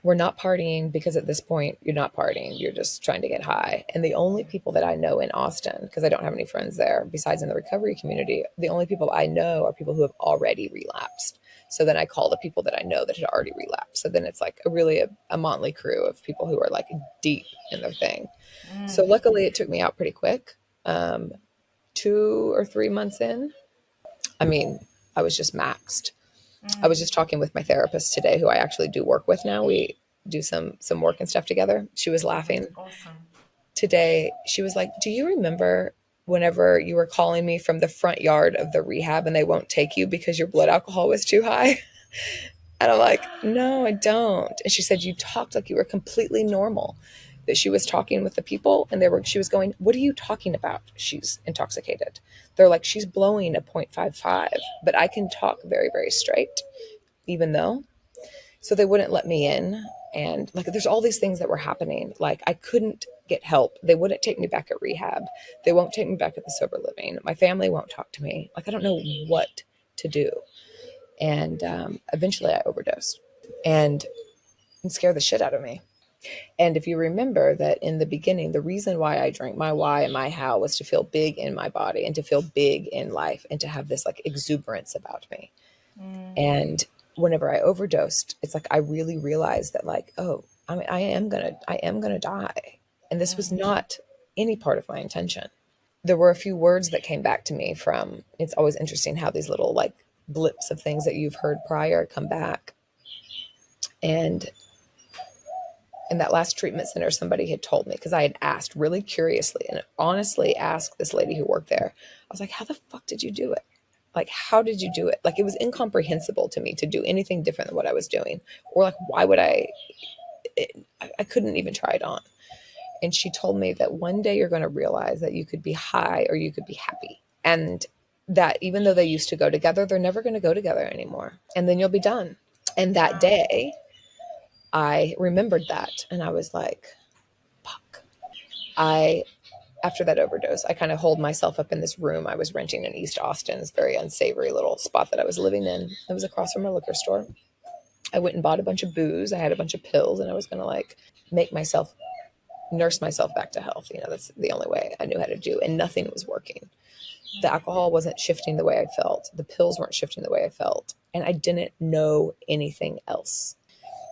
S2: We're not partying because at this point you're not partying. You're just trying to get high. And the only people that I know in Austin, because I don't have any friends there besides in the recovery community, the only people I know are people who have already relapsed. So then I call the people that I know that had already relapsed. So then it's like a motley crew of people who are like deep in their thing. So luckily it took me out pretty quick. 2 or 3 months in, I was just maxed. I was just talking with my therapist today, who I actually do work with now. We do some work and stuff together. She was laughing.
S3: Awesome.
S2: Today, she was like, do you remember whenever you were calling me from the front yard of the rehab and they won't take you because your blood alcohol was too high? And I'm like, no, I don't. And she said, you talked like you were completely normal. That she was talking with the people and she was going, what are you talking about? She's intoxicated. They're like, she's blowing a 0.55, but I can talk very, very straight, even though. So they wouldn't let me in. And like, there's all these things that were happening. Like I couldn't get help. They wouldn't take me back at rehab. They won't take me back at the sober living. My family won't talk to me. Like, I don't know what to do. And eventually I overdosed and it scared the shit out of me. And if you remember that in the beginning, the reason why I drank, my why and my how, was to feel big in my body and to feel big in life and to have this like exuberance about me. And whenever I overdosed, it's like I really realized that like, oh, I am gonna die. And this was not any part of my intention. There were a few words that came back to me from, it's always interesting how these little like blips of things that you've heard prior come back. And in that last treatment center, somebody had told me, because I had asked really curiously and honestly asked this lady who worked there, I was like, how the fuck did you do it? Like, how did you do it? Like, it was incomprehensible to me to do anything different than what I was doing. Or like, why would I couldn't even try it on. And she told me that one day you're going to realize that you could be high or you could be happy. And that even though they used to go together, they're never going to go together anymore. And then you'll be done. And that day I remembered that. And I was like, fuck. After that overdose, I kind of holed myself up in this room I was renting in East Austin, this very unsavory little spot that I was living in. It was across from a liquor store. I went and bought a bunch of booze. I had a bunch of pills, and I was going to like nurse myself back to health. You know, that's the only way I knew how to do. And nothing was working. The alcohol wasn't shifting the way I felt. The pills weren't shifting the way I felt. And I didn't know anything else.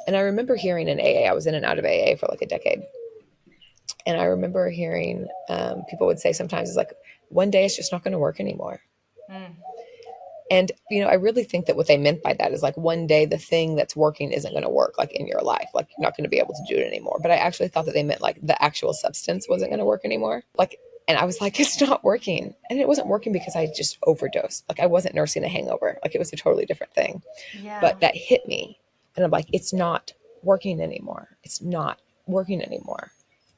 S2: And I remember hearing in AA, I was in and out of AA for like a decade. And I remember hearing people would say sometimes, it's like, one day it's just not going to work anymore. Mm. And, you know, I really think that what they meant by that is like, one day the thing that's working isn't going to work like in your life. Like, you're not going to be able to do it anymore. But I actually thought that they meant like the actual substance wasn't going to work anymore. Like, and I was like, it's not working. And it wasn't working because I just overdosed. Like, I wasn't nursing a hangover. Like, it was a totally different thing. Yeah. But that hit me. And I'm like, it's not working anymore. It's not working anymore.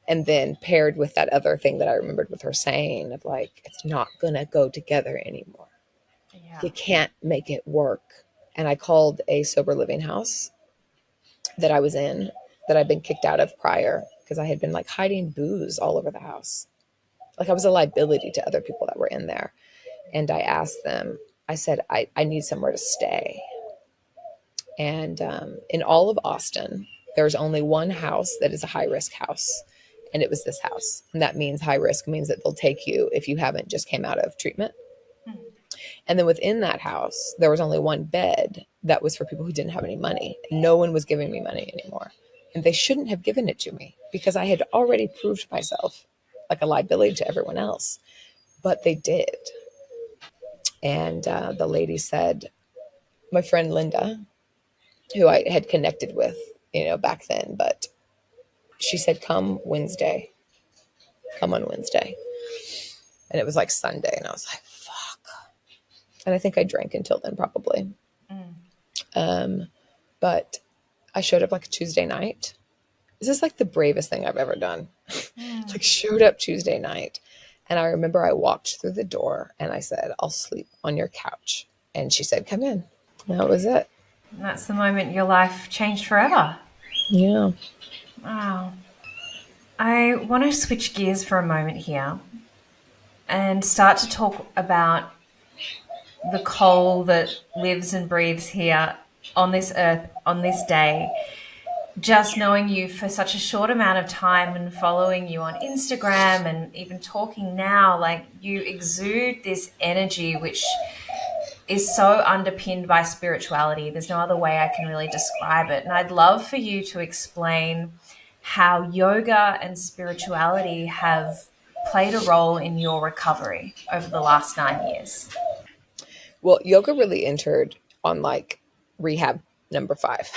S2: And then paired with that other thing that I remembered with her saying of like, it's not going to go together anymore. Yeah. You can't make it work. And I called a sober living house that I was in that I'd been kicked out of prior because I had been like hiding booze all over the house. Like, I was a liability to other people that were in there. And I asked them, I said, I need somewhere to stay. And in all of Austin, there's only one house that is a high risk house. And it was this house. And that means high risk means that they'll take you if you haven't just came out of treatment. Mm-hmm. And then within that house, there was only one bed that was for people who didn't have any money. No one was giving me money anymore. And they shouldn't have given it to me because I had already proved myself like a liability to everyone else. But they did. And the lady said, my friend Linda, who I had connected with, you know, back then, but she said, come on Wednesday. And it was like Sunday. And I was like, fuck. And I think I drank until then probably. But I showed up like a Tuesday night. This is like the bravest thing I've ever done. Like, showed up Tuesday night. And I remember I walked through the door and I said, I'll sleep on your couch. And she said, come in. And that was it.
S3: And that's the moment your life changed forever.
S2: Yeah.
S3: Wow. I want to switch gears for a moment here and start to talk about the Cole that lives and breathes here on this earth, on this day. Just knowing you for such a short amount of time and following you on Instagram and even talking now, like, you exude this energy which is so underpinned by spirituality. There's no other way I can really describe it. And I'd love for you to explain how yoga and spirituality have played a role in your recovery over the last 9 years.
S2: Well, yoga really entered on like rehab number 5.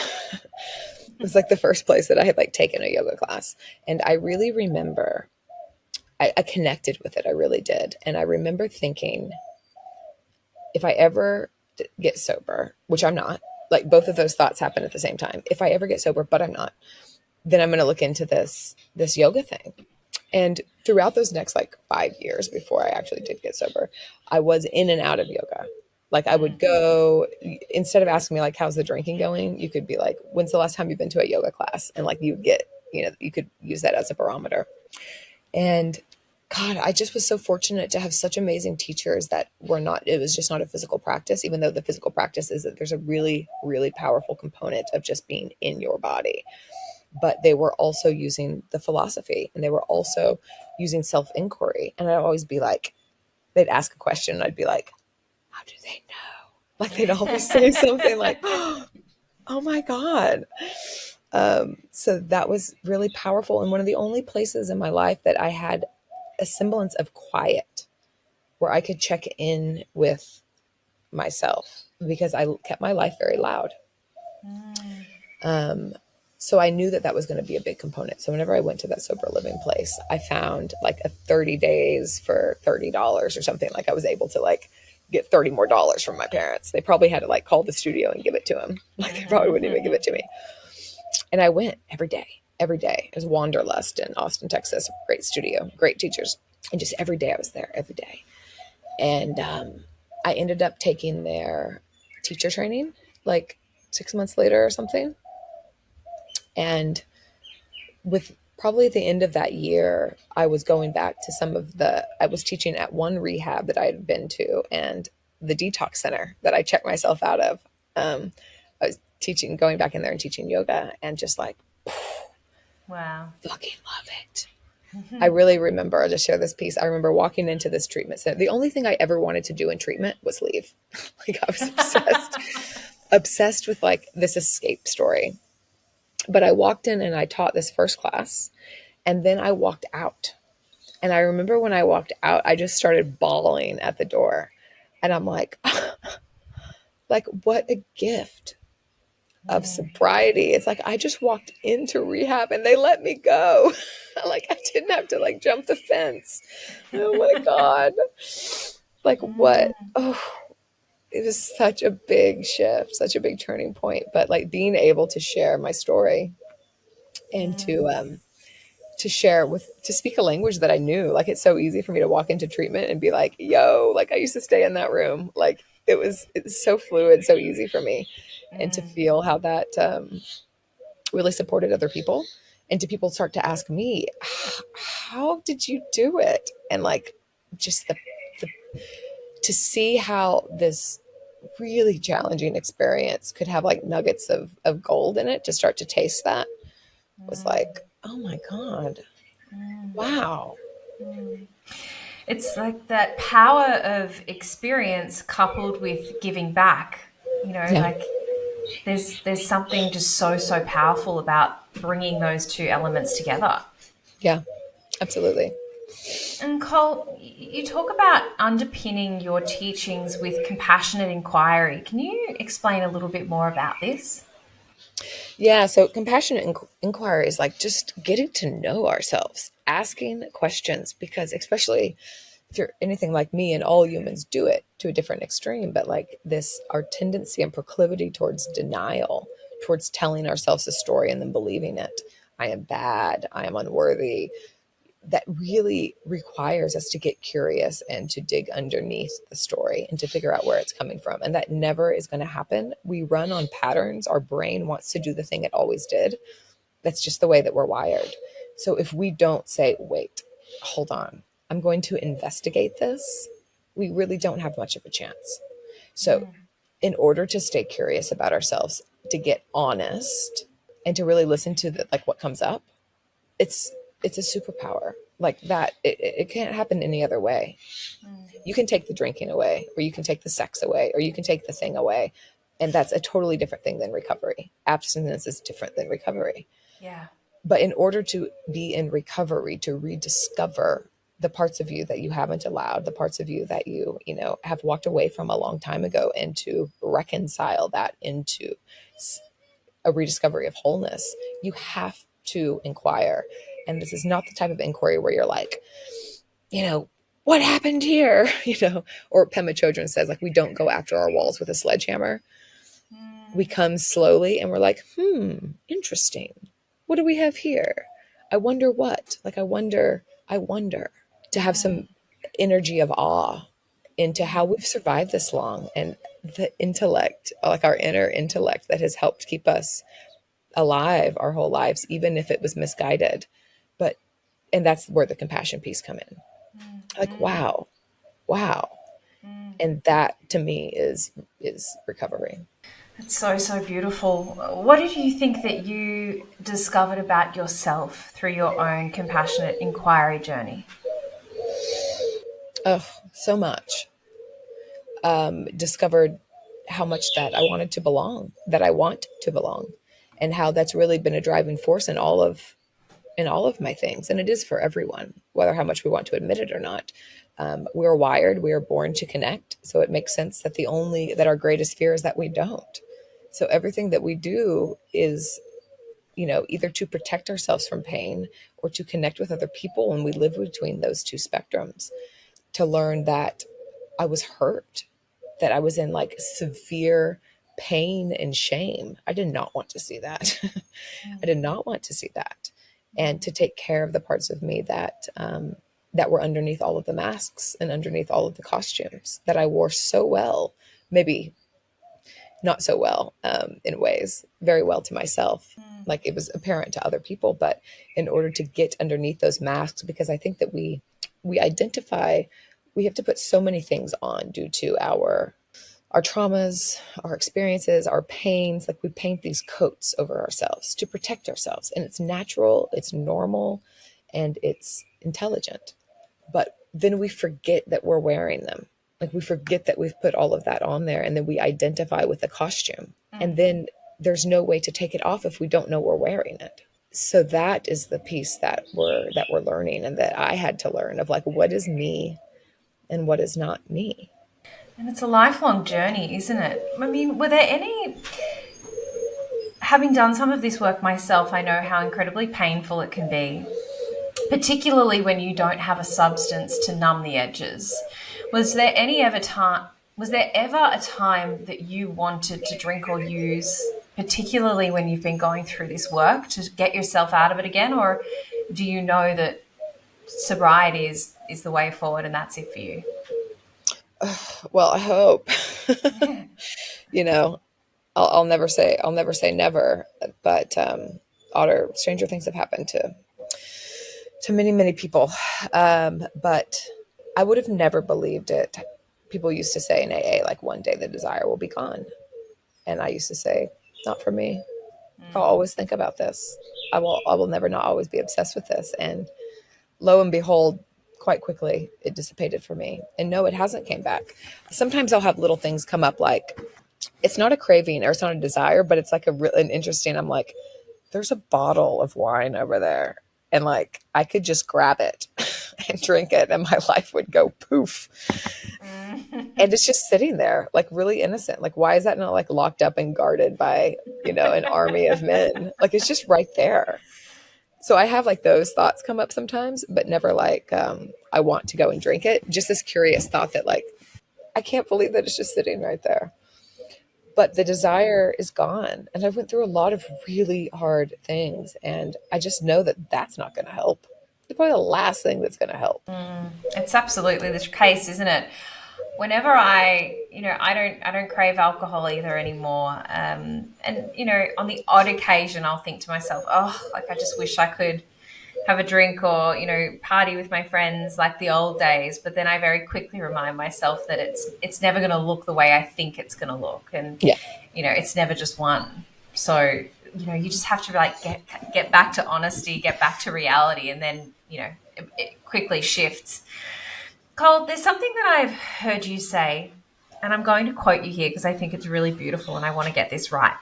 S2: It was like the first place that I had like taken a yoga class. And I really remember I connected with it. I really did. And I remember thinking, if I ever get sober, which I'm not, like, both of those thoughts happen at the same time. If I ever get sober, but I'm not, then I'm going to look into this yoga thing. And throughout those next like 5 years before I actually did get sober, I was in and out of yoga. Like, I would go, instead of asking me like, how's the drinking going? You could be like, when's the last time you've been to a yoga class? And like, you get, you know, you could use that as a barometer. And God, I just was so fortunate to have such amazing teachers that it was just not a physical practice, even though the physical practice is that there's a really, really powerful component of just being in your body. But they were also using the philosophy, and they were also using self-inquiry. And I'd always be like, they'd ask a question and I'd be like, how do they know? Like, they'd always say something like, oh my God. So that was really powerful. And one of the only places in my life that I had a semblance of quiet where I could check in with myself, because I kept my life very loud. So I knew that was going to be a big component. So whenever I went to that sober living place, I found like a 30 days for $30 or something. Like, I was able to like get $30 more from my parents. They probably had to like call the studio and give it to them. Like they probably wouldn't even give it to me. And I went every day, every day. It was Wanderlust in Austin, Texas. Great studio, great teachers. And just every day I was there, every day. And I ended up taking their teacher training like 6 months later or something. And with probably at the end of that year, I was going back to I was teaching at one rehab that I had been to and the detox center that I checked myself out of. I was going back in there and teaching yoga and just like,
S3: wow,
S2: fucking love it. I really remember, I'll just share this piece. I remember walking into this treatment center. The only thing I ever wanted to do in treatment was leave. Like I was obsessed with like this escape story. But I walked in and I taught this first class and then I walked out. And I remember when I walked out, I just started bawling at the door. And I'm like, like what a gift of sobriety. It's like, I just walked into rehab and they let me go. Like I didn't have to like jump the fence. Oh my God. Like what? Oh, it was such a big shift, such a big turning point. But like being able to share my story and to speak a language that I knew. Like it's so easy for me to walk into treatment and be like, yo, like I used to stay in that room. Like it's so fluid, so easy for me. And to feel how that really supported other people and to people start to ask me, how did you do it? And like just to see how this really challenging experience could have like nuggets of gold in it, to start to taste that was like, oh my God, wow.
S3: It's like that power of experience coupled with giving back, you know, like there's something just so powerful about bringing those two elements together.
S2: Yeah, absolutely.
S3: And Cole, you talk about underpinning your teachings with compassionate inquiry. Can you explain a little bit more about this?
S2: Yeah, so compassionate inquiry is like just getting to know ourselves, asking questions, because especially if you're anything like me, and all humans do it to a different extreme, but like this, our tendency and proclivity towards denial, towards telling ourselves a story and then believing it. I am bad. I am unworthy. That really requires us to get curious and to dig underneath the story and to figure out where it's coming from. And that never is going to happen. We run on patterns. Our brain wants to do the thing it always did. That's just the way that we're wired. So if we don't say, wait, hold on, I'm going to investigate this, we really don't have much of a chance. So in order to stay curious about ourselves, to get honest and to really listen to like what comes up, it's a superpower like that. It can't happen any other way. You can take the drinking away, or you can take the sex away, or you can take the thing away. And that's a totally different thing than recovery. Abstinence is different than recovery.
S3: Yeah.
S2: But in order to be in recovery, to rediscover the parts of you that you haven't allowed, the parts of you that you have walked away from a long time ago, and to reconcile that into a rediscovery of wholeness, you have to inquire. And this is not the type of inquiry where you're like, what happened here? Or Pema Chodron says, like, we don't go after our walls with a sledgehammer. We come slowly and we're like, interesting. What do we have here? I wonder what, like, I wonder to have some energy of awe into how we've survived this long, and the intellect, like our inner intellect that has helped keep us alive our whole lives, even if it was misguided. And that's where the compassion piece come in. Like, wow. And that to me is recovery.
S3: It's so beautiful. What did you think that you discovered about yourself through your own compassionate inquiry journey?
S2: Oh, so much. Discovered how much that I want to belong, and how that's really been a driving force in all of my things. And it is for everyone, whether how much we want to admit it or not. We're wired, we are born to connect. So it makes sense that our greatest fear is that we don't. So everything that we do is, either to protect ourselves from pain or to connect with other people. And we live between those two spectrums, to learn that I was hurt that I was in like severe pain and shame. I did not want to see that. I did not want to see that. And to take care of the parts of me that that were underneath all of the masks and underneath all of the costumes that I wore so well, maybe not so well in ways, very well to myself. Like it was apparent to other people, but in order to get underneath those masks, because I think that we identify, we have to put so many things on due to our traumas, our experiences, our pains. Like we paint these coats over ourselves to protect ourselves, and it's natural, it's normal, and it's intelligent. But then we forget that we're wearing them. Like we forget that we've put all of that on there, and then we identify with the costume. And then there's no way to take it off if we don't know we're wearing it. So that is the piece that we're learning, and that I had to learn, of like, what is me and what is not me.
S3: And it's a lifelong journey, isn't it? I mean, were there any, having done some of this work myself, I know how incredibly painful it can be, particularly when you don't have a substance to numb the edges. Was there ever a time that you wanted to drink or use, particularly when you've been going through this work, to get yourself out of it again? Or do you know that sobriety is the way forward and that's it for you?
S2: Well, I hope. You know, I'll never say never, but stranger things have happened to many, many people. But I would have never believed it. People used to say in AA, like, one day the desire will be gone. And I used to say, not for me. I'll always think about this. I will never not always be obsessed with this. And lo and behold, quite quickly, it dissipated for me. And no, it hasn't came back. Sometimes I'll have little things come up, like, it's not a craving or it's not a desire, but it's like an interesting, I'm like, there's a bottle of wine over there. And like, I could just grab it and drink it and my life would go poof. And it's just sitting there, like, really innocent. Like, why is that not like locked up and guarded by, an army of men? Like, it's just right there. So I have like those thoughts come up sometimes, but never like, I want to go and drink it. Just this curious thought that, like, I can't believe that it's just sitting right there. But the desire is gone. And I went through a lot of really hard things. And I just know that that's not going to help. It's probably the last thing that's going to help.
S3: It's absolutely the case, isn't it? Whenever I don't crave alcohol either anymore. And, on the odd occasion, I'll think to myself, oh, like, I just wish I could have a drink or, party with my friends like the old days. But then I very quickly remind myself that it's never going to look the way I think it's going to look. And, it's never just one. So, you just have to like get back to honesty, get back to reality. And then, it quickly shifts. Cole, there's something that I've heard you say, and I'm going to quote you here because I think it's really beautiful and I want to get this right.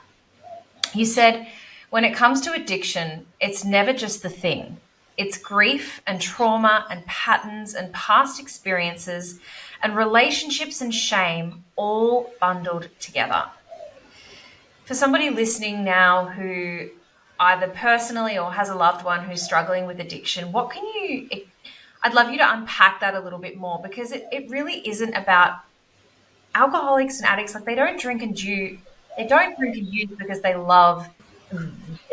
S3: You said, when it comes to addiction, it's never just the thing. It's grief and trauma and patterns and past experiences and relationships and shame all bundled together. For somebody listening now who either personally or has a loved one who's struggling with addiction, I'd love you to unpack that a little bit more, because it really isn't about alcoholics and addicts. Like, they don't drink and use because they love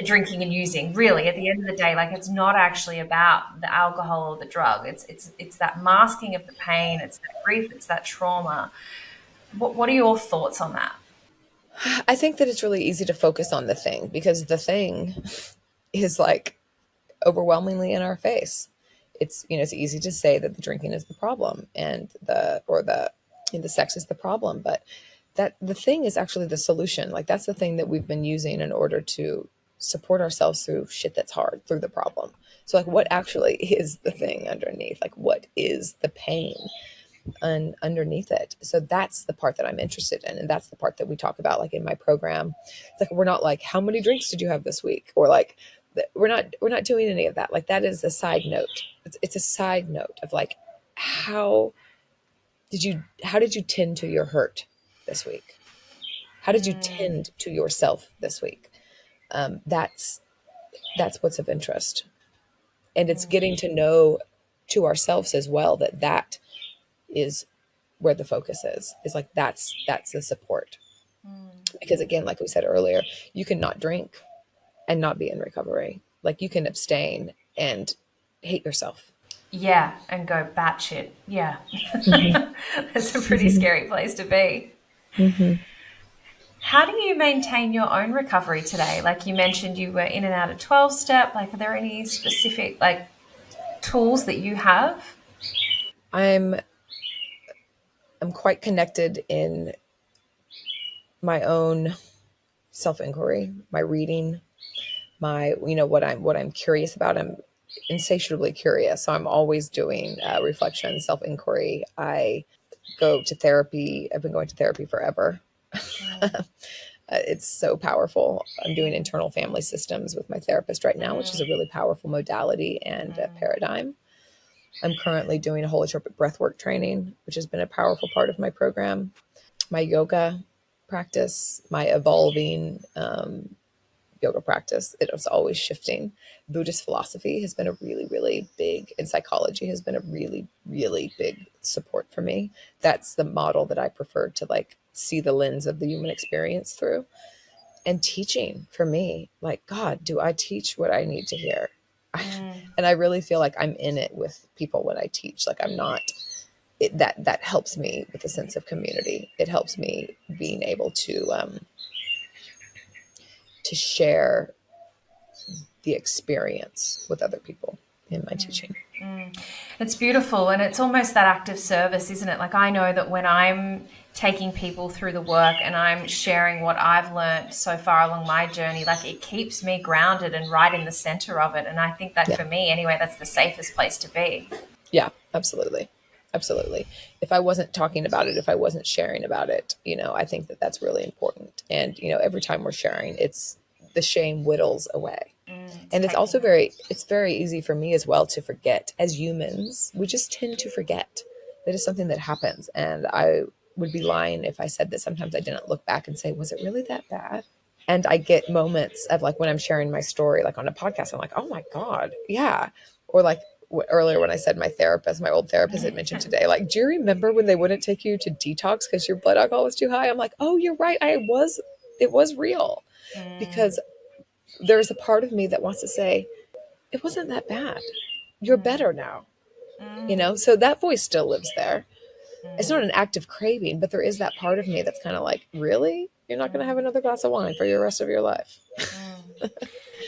S3: drinking and using. Really, at the end of the day, like, it's not actually about the alcohol or the drug. It's that masking of the pain. It's that grief. It's that trauma. What are your thoughts on that?
S2: I think that it's really easy to focus on the thing, because the thing is like overwhelmingly in our face. It's, it's easy to say that the drinking is the problem and the sex is the problem, but that the thing is actually the solution. Like, that's the thing that we've been using in order to support ourselves through shit that's hard, through the problem. So, like, what actually is the thing underneath? Like, what is the pain underneath it? So that's the part that I'm interested in. And that's the part that we talk about, like, in my program. It's like, we're not like, how many drinks did you have this week? Or like, we're not doing any of that. Like, that is a side note. It's a side note of like, how did you tend to your hurt this week? How did you tend to yourself this week? That's what's of interest. And it's getting to know to ourselves as well, that is where the focus is like, that's the support. Because again, like we said earlier, you can not drink and not be in recovery. Like, you can abstain and hate yourself.
S3: Yeah, and go batshit. Yeah. That's a pretty scary place to be. How do you maintain your own recovery today? Like, you mentioned you were in and out of 12-step. Like, are there any specific like tools that you have?
S2: I'm quite connected in my own self-inquiry, my reading, my, what I'm curious about. I'm insatiably curious. So I'm always doing reflection, self-inquiry. I go to therapy. I've been going to therapy forever. It's so powerful. I'm doing internal family systems with my therapist right now, which is a really powerful modality and paradigm. I'm currently doing a holotropic breathwork training, which has been a powerful part of my program. My yoga practice, my evolving yoga practice, it was always shifting. Buddhist philosophy has been a really, really big, and psychology has been a really, really big support for me. That's the model that I prefer to like see the lens of the human experience through. And teaching for me, like, God, do I teach what I need to hear? And I really feel like I'm in it with people when I teach. Like, I'm not, that helps me with a sense of community. It helps me being able to share the experience with other people in my teaching.
S3: It's beautiful, and it's almost that act of service, isn't it? Like, I know that when I'm taking people through the work and I'm sharing what I've learned so far along my journey, like, it keeps me grounded and right in the center of it. And I think that for me anyway, that's the safest place to be.
S2: Yeah, absolutely. Absolutely. If I wasn't talking about it, if I wasn't sharing about it, I think that that's really important. And, every time we're sharing, it's the shame whittles away. And it's also very easy for me as well to forget. As humans, we just tend to forget. That is something that happens. And I would be lying if I said that sometimes I didn't look back and say, was it really that bad? And I get moments of like, when I'm sharing my story, like on a podcast, I'm like, oh my God. Yeah. Or like earlier when I said my old therapist had mentioned today, like, do you remember when they wouldn't take you to detox because your blood alcohol was too high? I'm like, oh, you're right. It was real. Because there's a part of me that wants to say, it wasn't that bad. You're better now. So that voice still lives there. It's not an active craving, but there is that part of me that's kind of like, really? You're not going to have another glass of wine for the rest of your life.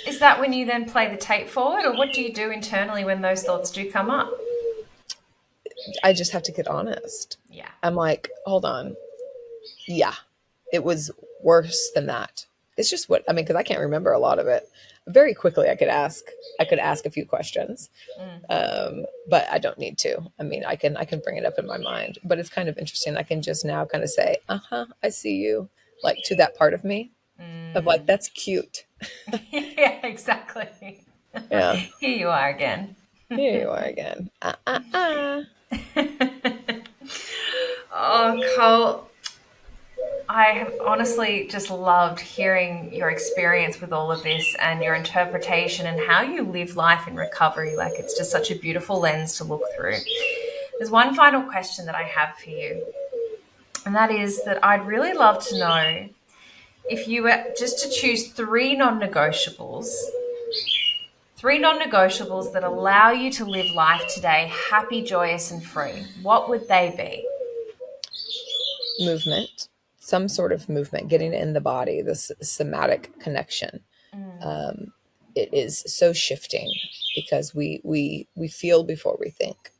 S3: Is that when you then play the tape forward, or what do you do internally when those thoughts do come up?
S2: I just have to get honest.
S3: Yeah.
S2: I'm like, hold on. Yeah, it was worse than that. It's just because I can't remember a lot of it. Very quickly, I could ask a few questions, but I don't need to. I can bring it up in my mind, but it's kind of interesting. I can just now kind of say, I see you, like, to that part of me of like, that's cute.
S3: Yeah, exactly.
S2: Yeah.
S3: Here you are again. Oh, Cole, I have honestly just loved hearing your experience with all of this and your interpretation and how you live life in recovery. Like, it's just such a beautiful lens to look through. There's one final question that I have for you, and that is that I'd really love to know if you were just to choose three non-negotiables that allow you to live life today happy, joyous, and free, what would they be?
S2: Movement. Some sort of movement, getting in the body, this somatic connection. It is so shifting because we feel before we think.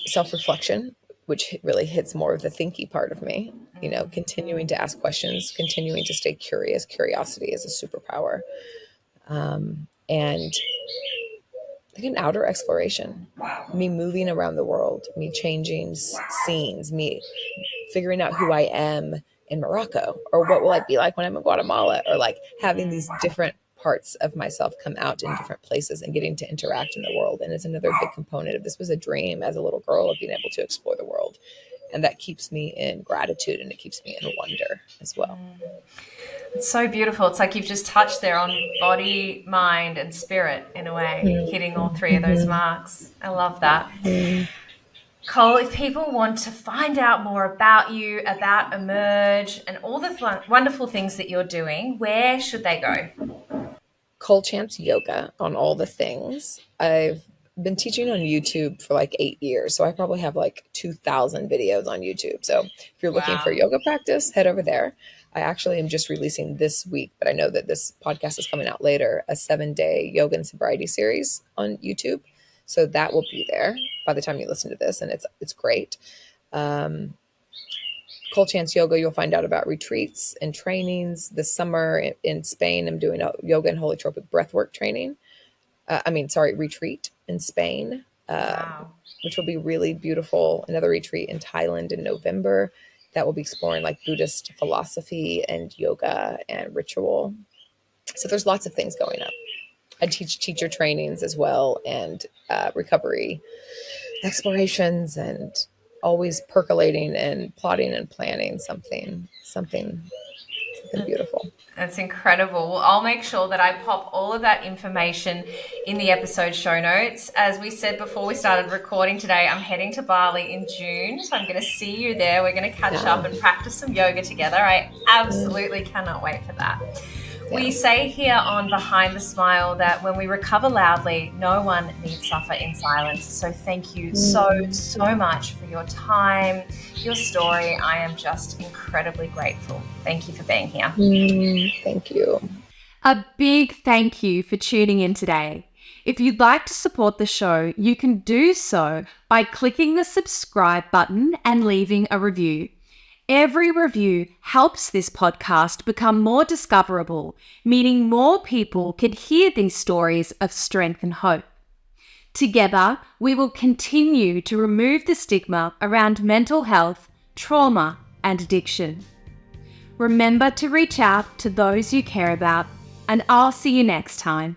S2: Self-reflection, which really hits more of the thinky part of me, continuing to ask questions, continuing to stay curious. Curiosity is a superpower. And like an outer exploration, me moving around the world, me changing scenes, me figuring out who I am in Morocco, or what will I be like when I'm in Guatemala, or like having these different parts of myself come out in different places and getting to interact in the world. And it's another big component of this was a dream as a little girl of being able to explore the world. And that keeps me in gratitude and it keeps me in wonder as well.
S3: It's so beautiful. It's like you've just touched there on body, mind, and spirit in a way, hitting all three of those marks. I love that. Cole, if people want to find out more about you, about Emerge, and all the wonderful things that you're doing, where should they go?
S2: Cole Chance Yoga on all the things. I've been teaching on YouTube for like 8 years, so I probably have like 2,000 videos on YouTube. So if you're looking for yoga practice, head over there. I actually am just releasing this week, but I know that this podcast is coming out later, a 7-day yoga and sobriety series on YouTube. So that will be there by the time you listen to this, and it's great. Cole Chance Yoga, you'll find out about retreats and trainings. This summer in Spain, I'm doing a yoga and holotropic breathwork training. Retreat in Spain, which will be really beautiful. Another retreat in Thailand in November that will be exploring like Buddhist philosophy and yoga and ritual. So there's lots of things going up. I teach teacher trainings as well, and recovery explorations, and always percolating and plotting and planning something beautiful.
S3: That's incredible. Well, I'll make sure that I pop all of that information in the episode show notes. As we said before we started recording today, I'm heading to Bali in June, so I'm going to see you there. We're going to catch up and practice some yoga together. I absolutely cannot wait for that. We say here on Behind the Smile that when we recover loudly, no one need suffer in silence. So thank you so much for your time, your story. I am just incredibly grateful. Thank you for being here.
S2: Thank you.
S4: A big thank you for tuning in today. If you'd like to support the show, you can do so by clicking the subscribe button and leaving a review. Every review helps this podcast become more discoverable, meaning more people can hear these stories of strength and hope. Together, we will continue to remove the stigma around mental health, trauma, and addiction. Remember to reach out to those you care about, and I'll see you next time.